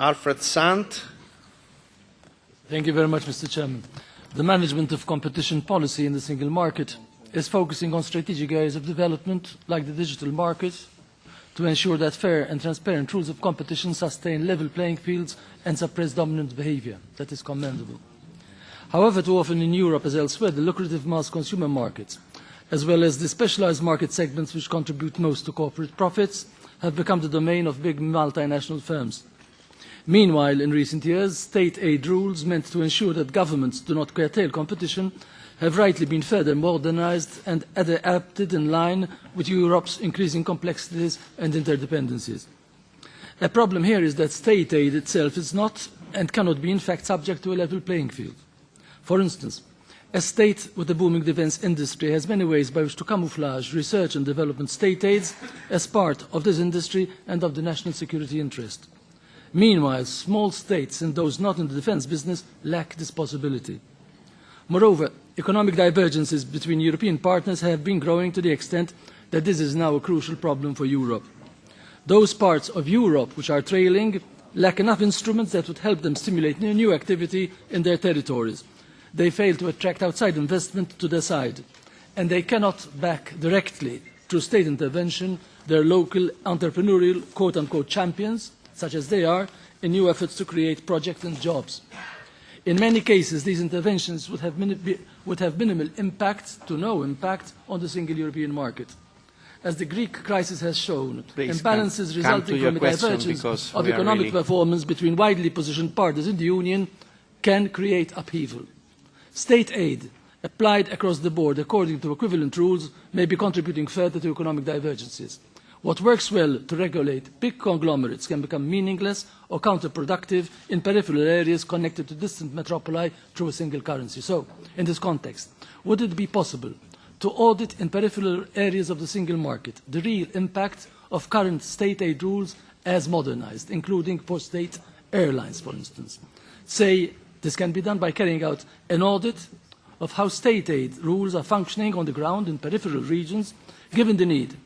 Alfred Sant. Thank you very much, Mr. Chairman. The management of competition policy in the single market is focusing on strategic areas of development, like the digital market, to ensure that fair and transparent rules of competition sustain level playing fields and suppress dominant behaviour. That is commendable. However, too often in Europe as elsewhere, the lucrative mass consumer markets, as well as the specialised market segments which contribute most to corporate profits, have become the domain of big multinational firms. Meanwhile, in recent years, state aid rules meant to ensure that governments do not curtail competition have rightly been further modernised and adapted in line with Europe's increasing complexities and interdependencies. A problem here is that state aid itself is not and cannot be in fact subject to a level playing field. For instance, a state with a booming defence industry has many ways by which to camouflage research and development state aids as part of this industry and of the national security interest. Meanwhile, small states and those not in the defence business lack this possibility. Moreover, economic divergences between European partners have been growing to the extent that this is now a crucial problem for Europe. Those parts of Europe which are trailing lack enough instruments that would help them stimulate new activity in their territories. They fail to attract outside investment to their side, and they cannot back directly through state intervention their local entrepreneurial quote-unquote champions, such as they are, in new efforts to create projects and jobs. In many cases, these interventions would have minimal impact to no impact on the single European market. As the Greek crisis has shown, imbalances resulting from a divergence of economic performance between widely positioned partners in the Union can create upheaval. State aid, applied across the board according to equivalent rules, may be contributing further to economic divergences. What works well to regulate big conglomerates can become meaningless or counterproductive in peripheral areas connected to distant metropoli through a single currency. So, in this context, would it be possible to audit in peripheral areas of the single market the real impact of current state aid rules as modernised, including for state airlines, for instance? Say, this can be done by carrying out an audit of how state aid rules are functioning on the ground in peripheral regions, given the need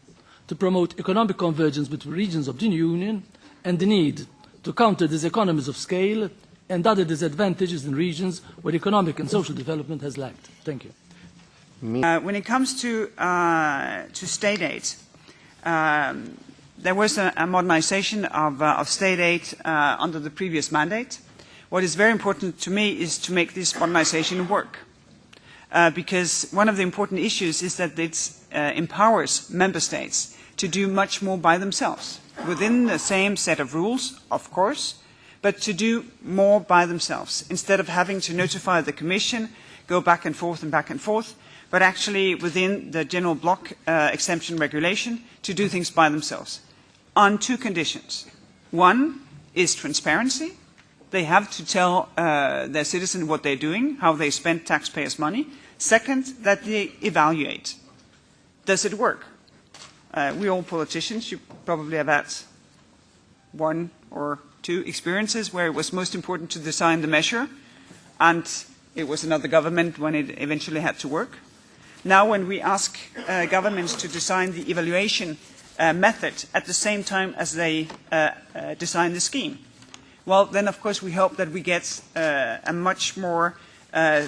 to promote economic convergence between regions of the Union and the need to counter diseconomies of scale and other disadvantages in regions where economic and social development has lacked. Thank you. When it comes to state aid, there was a modernisation of state aid under the previous mandate. What is very important to me is to make this modernisation work. Because one of the important issues is that it empowers member states to do much more by themselves, within the same set of rules, of course, but to do more by themselves, instead of having to notify the Commission, go back and forth, but actually within the general block exemption regulation to do things by themselves, on two conditions. One is transparency. They have to tell their citizens what they're doing, how they spend taxpayers' money. Second, that they evaluate. Does it work? We all politicians, you probably have had one or two experiences where it was most important to design the measure, and it was another government when it eventually had to work. Now when we ask governments to design the evaluation method at the same time as they design the scheme, well, then of course we hope that we get a much more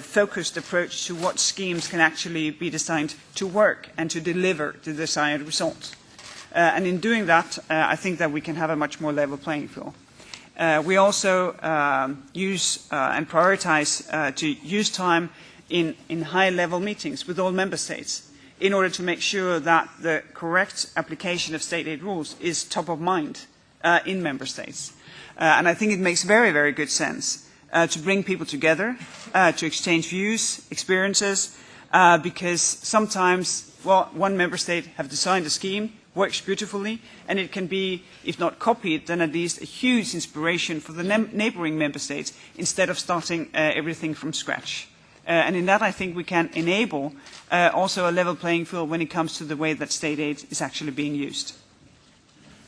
focused approach to what schemes can actually be designed to work and to deliver the desired result. And in doing that, I think that we can have a much more level playing field. We also use and prioritize to use time in high-level meetings with all member states in order to make sure that the correct application of state aid rules is top of mind in member states. And I think it makes very, very good sense to bring people together, to exchange views, experiences, because sometimes, well, one member state have designed a scheme, works beautifully, and it can be, if not copied, then at least a huge inspiration for the neighbouring member states instead of starting everything from scratch. And in that, I think we can enable also a level playing field when it comes to the way that state aid is actually being used.